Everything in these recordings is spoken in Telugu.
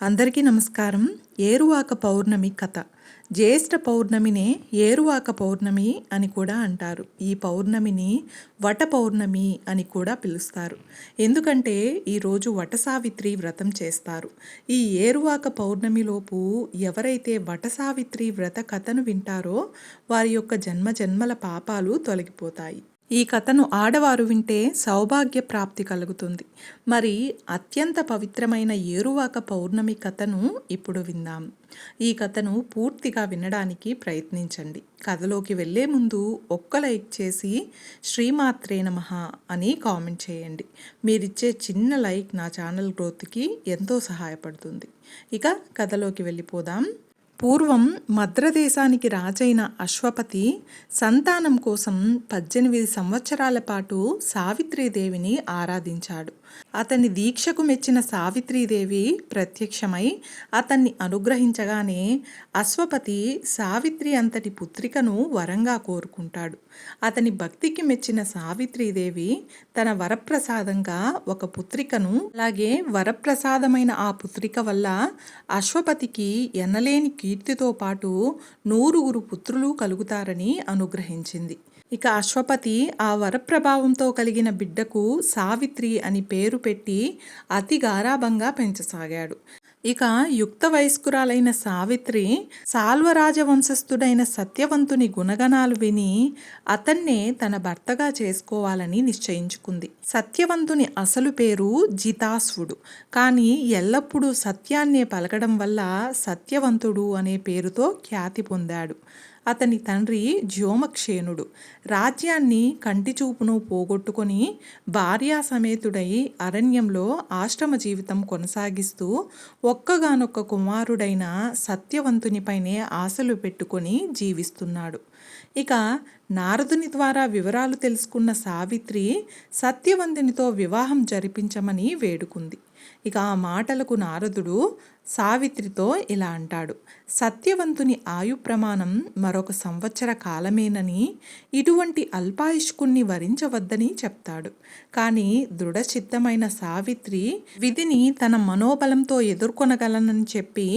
అందరికీ నమస్కారం. ఏరువాక పౌర్ణమి కథ. జ్యేష్ఠ పౌర్ణమినే ఏరువాక పౌర్ణమి అని కూడా అంటారు. ఈ పౌర్ణమిని వట పౌర్ణమి అని కూడా పిలుస్తారు. ఎందుకంటే ఈరోజు వట సావిత్రి వ్రతం చేస్తారు. ఈ ఏరువాక పౌర్ణమిలోపు ఎవరైతే వట సావిత్రి వ్రత కథను వింటారో వారి యొక్క జన్మజన్మల పాపాలు తొలగిపోతాయి. ఈ కథను ఆడవారు వింటే సౌభాగ్య ప్రాప్తి కలుగుతుంది. మరి అత్యంత పవిత్రమైన ఏరువాక పౌర్ణమి కథను ఇప్పుడు విందాం. ఈ కథను పూర్తిగా వినడానికి ప్రయత్నించండి. కథలోకి వెళ్ళే ముందు ఒక్క లైక్ చేసి శ్రీమాత్రే నమః అని కామెంట్ చేయండి. మీరిచ్చే చిన్న లైక్ నా ఛానల్ గ్రోత్కి ఎంతో సహాయపడుతుంది. ఇక కథలోకి వెళ్ళిపోదాం. పూర్వం మద్రదేశానికి రాజైన అశ్వపతి సంతానం కోసం 18 సంవత్సరాల పాటు సావిత్రీదేవిని ఆరాధించాడు. అతని దీక్షకు మెచ్చిన సావిత్రీదేవి ప్రత్యక్షమై అతన్ని అనుగ్రహించగానే అశ్వపతి సావిత్రి అంతటి పుత్రికను వరంగా కోరుకుంటాడు. అతని భక్తికి మెచ్చిన సావిత్రీదేవి తన వరప్రసాదంగా ఒక పుత్రికను, అలాగే వరప్రసాదమైన ఆ పుత్రిక వల్ల అశ్వపతికి ఎనలేని కీర్తితో పాటు 100 పుత్రులు కలుగుతారని అనుగ్రహించింది. ఇక అశ్వపతి ఆ వరప్రభావంతో కలిగిన బిడ్డకు సావిత్రి అని పేరు పెట్టి అతి గారాబంగా పెంచసాగాడు. ఇక యుక్త వయస్కురాలైన సావిత్రి సాల్వరాజ వంశస్థుడైన సత్యవంతుని గుణగణాలు విని అతన్నే తన భర్తగా చేసుకోవాలని నిశ్చయించుకుంది. సత్యవంతుని అసలు పేరు జితాస్వుడు. కానీ ఎల్లప్పుడూ సత్యాన్నే పలకడం వల్ల సత్యవంతుడు అనే పేరుతో ఖ్యాతి పొందాడు. అతని తండ్రి జ్యోమక్షేణుడు రాజ్యాన్ని కంటిచూపును పోగొట్టుకొని భార్యా సమేతుడై అరణ్యంలో ఆశ్రమ జీవితం కొనసాగిస్తూ ఒక్కగానొక్క కుమారుడైన సత్యవంతునిపైనే ఆశలు పెట్టుకొని జీవిస్తున్నాడు. ఇక నారదుని ద్వారా వివరాలు తెలుసుకున్న సావిత్రి సత్యవంతునితో వివాహం జరిపించమని వేడుకుంది. ఇక ఆ మాటలకు నారదుడు సావిత్రితో ఇలా అంటాడు: సత్యవంతుని ఆయు ప్రమాణం మరొక సంవత్సర కాలమేనని, ఇటువంటి అల్పాయుష్కుణ్ణి వరించవద్దని చెప్తాడు. కానీ దృఢచిత్తమైన సావిత్రి విధిని తన మనోబలంతో ఎదుర్కొనగలనని చెప్పి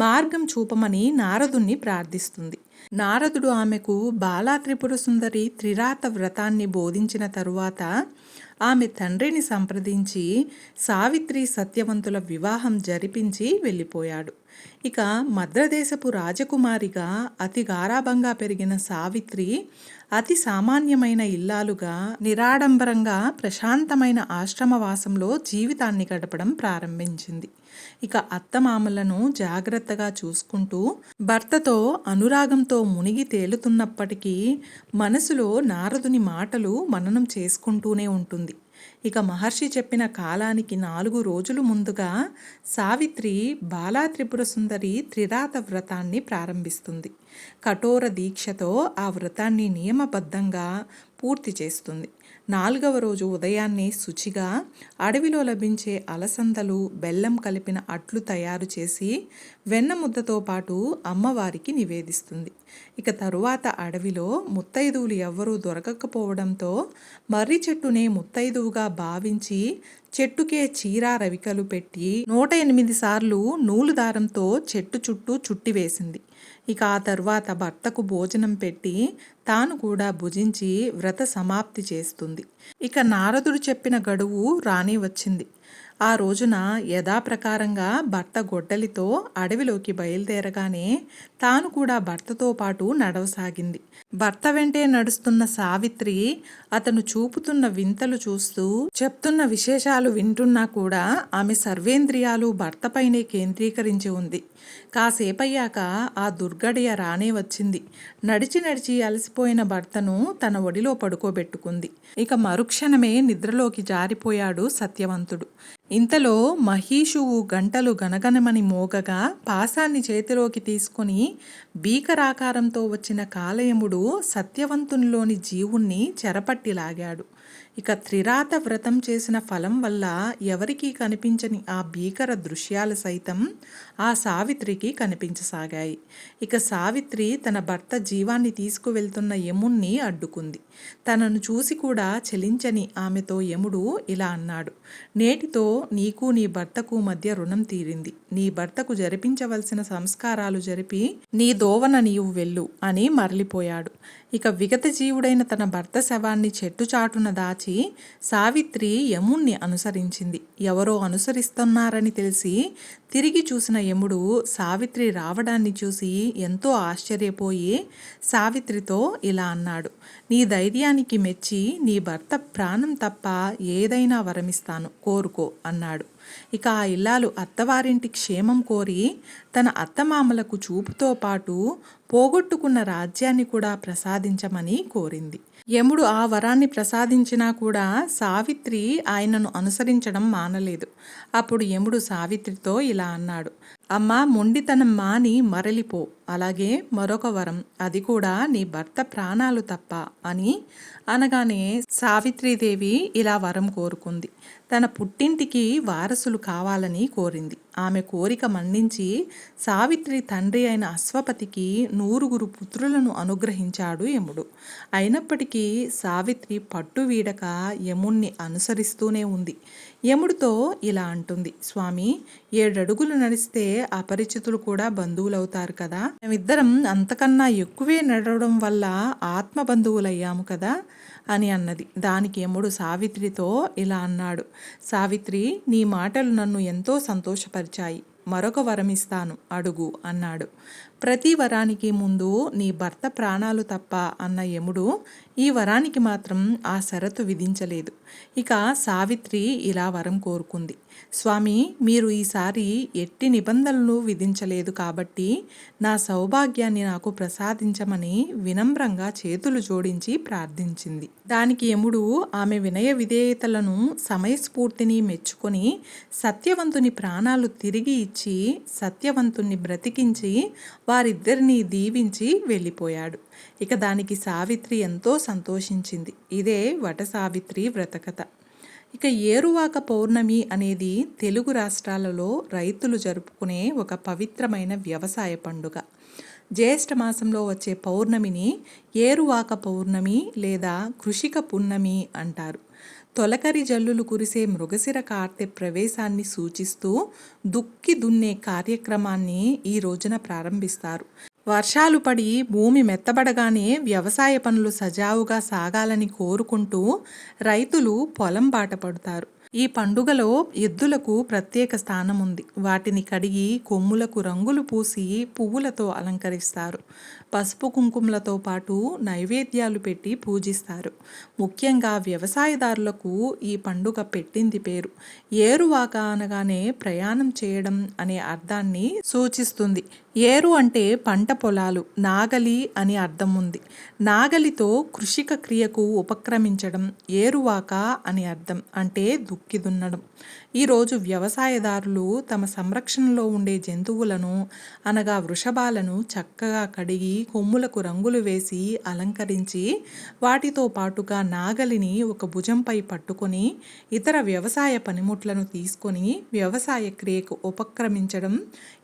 మార్గం చూపమని నారదుణ్ణి ప్రార్థిస్తుంది. నారదుడు ఆమెకు బాలా త్రిపుర సుందరి త్రిరాత వ్రతాన్ని బోధించిన తరువాత ఆమె తండ్రిని సంప్రదించి సావిత్రి సత్యవంతుల వివాహం జరిపించి వెళ్ళిపోయాడు. ఇక మద్రదేశపు రాజకుమారిగా అతి గారాబంగా పెరిగిన సావిత్రి అతి సామాన్యమైన ఇల్లాలుగా నిరాడంబరంగా ప్రశాంతమైన ఆశ్రమవాసంలో జీవితాన్ని గడపడం ప్రారంభించింది. ఇక అత్తమామలను జాగ్రత్తగా చూసుకుంటూ భర్తతో అనురాగంతో మునిగి తేలుతున్నప్పటికీ మనసులో నారదుని మాటలు మననం చేసుకుంటూనే ఉంటుంది. ఇక మహర్షి చెప్పిన కాలానికి 4 రోజులు ముందుగా సావిత్రి బాలా త్రిపుర సుందరి త్రిరాత వ్రతాన్ని ప్రారంభిస్తుంది. కఠోర దీక్షతో ఆ వ్రతాన్ని నియమబద్ధంగా పూర్తి చేస్తుంది. 4వ రోజు ఉదయాన్నే శుచిగా అడవిలో లభించే అలసందలు, బెల్లం కలిపిన అట్లు తయారు చేసి వెన్న ముద్దతో పాటు అమ్మవారికి నివేదిస్తుంది. ఇక తరువాత అడవిలో ముత్తైదువులు ఎవ్వరూ దొరకకపోవడంతో మర్రి చెట్టునే ముత్తైదువుగా భావించి చెట్టుకే చీరా రవికలు పెట్టి 108 సార్లు నూలు దారంతో చెట్టు చుట్టూ చుట్టివేసింది. ఇక ఆ తర్వాత భర్తకు భోజనం పెట్టి తాను కూడా భుజించి వ్రత సమాప్తి చేస్తుంది. ఇక నారదుడు చెప్పిన గడువు రానే వచ్చింది. ఆ రోజున యథాప్రకారంగా భర్త గొడ్డలితో అడవిలోకి బయలుదేరగానే తాను కూడా భర్తతో పాటు నడవసాగింది. భర్త వెంటే నడుస్తున్న సావిత్రి అతను చూపుతున్న వింతలు చూస్తూ చెప్తున్న విశేషాలు వింటున్నా కూడా ఆమె సర్వేంద్రియాలు భర్తపైనే కేంద్రీకరించి ఉంది. కాసేపయ్యాక ఆ దుర్గడియ రానే వచ్చింది. నడిచి నడిచి అలసిపోయిన భర్తను తన ఒడిలో పడుకోబెట్టుకుంది. ఇక మరుక్షణమే నిద్రలోకి జారిపోయాడు సత్యవంతుడు. ఇంతలో మహీషువు గంటలు గనగనమని మోగగా పాశాన్ని చేతిలోకి తీసుకుని భీకరాకారంతో వచ్చిన కాలయముడు సత్యవంతునిలోని జీవుణ్ణి చెరపట్టి లాగాడు. ఇక త్రిరాత వ్రతం చేసిన ఫలం వల్ల ఎవరికీ కనిపించని ఆ భీకర దృశ్యాలు సైతం ఆ సావిత్రికి కనిపించసాగాయి. ఇక సావిత్రి తన భర్త జీవాన్ని తీసుకువెళ్తున్న యముణ్ణి అడ్డుకుంది. తనను చూసి కూడా చలించని ఆమెతో యముడు ఇలా అన్నాడు: నేటితో నీకు నీ భర్తకు మధ్య రుణం తీరింది. నీ భర్తకు జరిపించవలసిన సంస్కారాలు జరిపి నీ దోవన నీవు వెళ్ళు అని మరలిపోయాడు. ఇక విగత జీవుడైన తన భర్త శవాన్ని చెట్టుచాటున దాచి సావిత్రి యముణ్ణి అనుసరించింది. ఎవరో అనుసరిస్తున్నారని తెలిసి తిరిగి చూసిన యముడు సావిత్రి రావడాన్ని చూసి ఎంతో ఆశ్చర్యపోయి సావిత్రితో ఇలా అన్నాడు: నీ ధైర్యానికి మెచ్చి నీ భర్త ప్రాణం తప్ప ఏదైనా వరమిస్తాను, కోరుకో అన్నాడు. ఇక ఆ ఇల్లాలు అత్తవారింటి క్షేమం కోరి తన అత్తమామలకు చూపుతో పాటు పోగొట్టుకున్న రాజ్యాన్ని కూడా ప్రసాదించమని కోరింది. యముడు ఆ వరాన్ని ప్రసాదించినా కూడా సావిత్రి ఆయనను అనుసరించడం మానలేదు. అప్పుడు యముడు సావిత్రితో ఇలా అన్నాడు: అమ్మా, మొండితనం మాని మరలిపో. అలాగే మరొక వరం, అది కూడా నీ భర్త ప్రాణాలు తప్ప అని అనగానే సావిత్రీదేవి ఇలా వరం కోరుకుంది. తన పుట్టింటికి వారసులు కావాలని కోరింది. ఆమె కోరిక మన్నించి సావిత్రి తండ్రి అయిన అశ్వపతికి 100 పుత్రులను అనుగ్రహించాడు యముడు. అయినప్పటికీ సావిత్రి పట్టు వీడక యముణ్ణి అనుసరిస్తూనే ఉంది. యముడితో ఇలా అంటుంది: స్వామి, 7 అడుగులు నడిస్తే అపరిచితులు కూడా బంధువులవుతారు కదా. మేమిద్దరం అంతకన్నా ఎక్కువే నడవడం వల్ల ఆత్మ బంధువులయ్యాము కదా అని అన్నది. దానికి యముడు సావిత్రితో ఇలా అన్నాడు: సావిత్రి, నీ మాటలు నన్ను ఎంతో సంతోషపరిచాయి. మరొక వరం ఇస్తాను, అడుగు అన్నాడు. ప్రతి వరానికి ముందు నీ భర్త ప్రాణాలు తప్ప అన్న యముడు ఈ వరానికి మాత్రం ఆ షరతు విధించలేదు. ఇక సావిత్రి ఇలా వరం కోరుకుంది: స్వామి, మీరు ఈసారి ఎట్టి నిబంధనలు విధించలేదు కాబట్టి నా సౌభాగ్యాన్ని నాకు ప్రసాదించమని వినమ్రంగా చేతులు జోడించి ప్రార్థించింది. దానికి యముడు ఆమె వినయ విధేయతలను సమయస్ఫూర్తిని మెచ్చుకొని సత్యవంతుని ప్రాణాలు తిరిగి ఇచ్చి సత్యవంతుణ్ణి బ్రతికించి వారిద్దరినీ దీవించి వెళ్ళిపోయాడు. ఇక దానికి సావిత్రి ఎంతో సంతోషించింది. ఇదే వట సావిత్రి వ్రతకథ. ఇక ఏరువాక పౌర్ణమి అనేది తెలుగు రాష్ట్రాలలో రైతులు జరుపుకునే ఒక పవిత్రమైన వ్యవసాయ పండుగ. జ్యేష్ఠ మాసంలో వచ్చే పౌర్ణమిని ఏరువాక పౌర్ణమి లేదా కృషిక పున్నమి అంటారు. తొలకరి జల్లులు కురిసే మృగశిర కార్తె ప్రవేశాన్ని సూచిస్తూ దుక్కి దున్నే కార్యక్రమాన్ని ఈ రోజున ప్రారంభిస్తారు. వర్షాలు పడి భూమి మెత్తబడగానే వ్యవసాయ పనులు సజావుగా సాగాలని కోరుకుంటూ రైతులు పొలం బాట పడతారు. ఈ పండుగలో ఎద్దులకు ప్రత్యేక స్థానం ఉంది. వాటిని కడిగి కొమ్ములకు రంగులు పూసి పువ్వులతో అలంకరిస్తారు. పసుపు కుంకుమలతో పాటు నైవేద్యాలు పెట్టి పూజిస్తారు. ముఖ్యంగా వ్యవసాయదారులకు ఈ పండుగ పెట్టింది పేరు. ఏరువాక అనగానే ప్రయాణం చేయడం అనే అర్థాన్ని సూచిస్తుంది. ఏరు అంటే పంట పొలాలు, నాగలి అని అర్థం ఉంది. నాగలితో కృషిక క్రియకు ఉపక్రమించడం. ఏరువాక అని అర్థం అంటే దుక్కి దున్నడం. ఈరోజు వ్యవసాయదారులు తమ సంరక్షణలో ఉండే జంతువులను అనగా వృషభాలను చక్కగా కడిగి కొమ్ములకు రంగులు వేసి అలంకరించి వాటితో పాటుగా నాగలిని ఒక భుజంపై పట్టుకొని ఇతర వ్యవసాయ పనిముట్లను తీసుకొని వ్యవసాయ క్రియకు ఉపక్రమించడం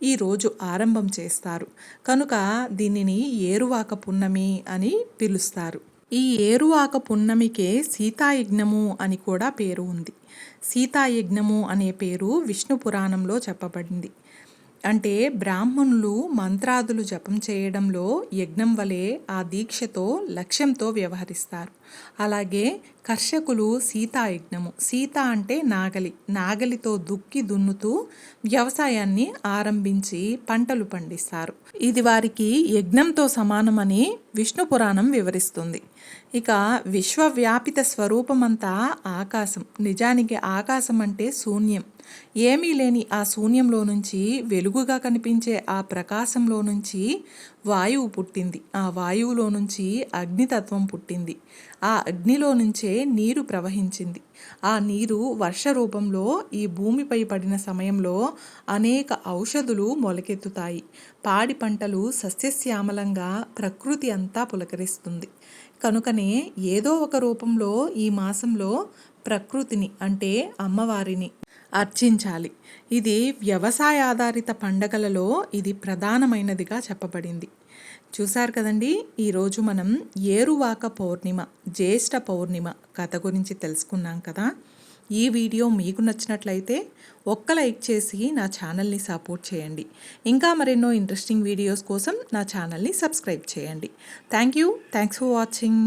ఈరోజు ఆరంభం చేస్తారు. కనుక దీనిని ఏరువాక పున్నమి అని పిలుస్తారు. ఈ ఏరువాక పున్నమికే సీతాయజ్ఞము అని కూడా పేరు ఉంది. సీతాయజ్ఞము అనే పేరు విష్ణు పురాణంలో చెప్పబడింది. అంటే బ్రాహ్మణులు మంత్రాదులు జపం చేయడంలో యజ్ఞం వలె ఆ దీక్షతో లక్ష్యంతో వ్యవహరిస్తారు. అలాగే కర్షకులు సీతాయజ్ఞము, సీత అంటే నాగలి, నాగలితో దుక్కి దున్నుతూ వ్యవసాయాన్ని ఆరంభించి పంటలు పండిస్తారు. ఇది వారికి యజ్ఞంతో సమానమని విష్ణు పురాణం వివరిస్తుంది. ఇక విశ్వవ్యాపిత స్వరూపమంతా ఆకాశం. నిజానికి ఆకాశం అంటే శూన్యం. ఏమీ లేని ఆ శూన్యంలో నుంచి వెలుగుగా కనిపించే ఆ ప్రకాశంలో నుంచి వాయువు పుట్టింది. ఆ వాయువులో నుంచి అగ్నితత్వం పుట్టింది. ఆ అగ్నిలో నుంచే నీరు ప్రవహించింది. ఆ నీరు వర్ష రూపంలో ఈ భూమిపై పడిన సమయంలో అనేక ఔషధులు మొలకెత్తుతాయి. పాడి పంటలు సస్యశ్యామలంగా ప్రకృతి అంతా పులకరిస్తుంది. కనుకనే ఏదో ఒక రూపంలో ఈ మాసంలో ప్రకృతిని అంటే అమ్మవారిని అర్చించాలి. ఇది వ్యవసాయ ఆధారిత పండగలలో ఇది ప్రధానమైనదిగా చెప్పబడింది. చూశారు కదండి, ఈరోజు మనం ఏరువాక పౌర్ణిమ, జ్యేష్ఠ పౌర్ణిమ కథ గురించి తెలుసుకున్నాం కదా. ఈ వీడియో మీకు నచ్చినట్లయితే ఒక్క లైక్ చేసి నా ఛానల్ని సపోర్ట్ చేయండి. ఇంకా మరెన్నో ఇంట్రెస్టింగ్ వీడియోస్ కోసం నా ఛానల్ని సబ్స్క్రైబ్ చేయండి. Thanks for watching.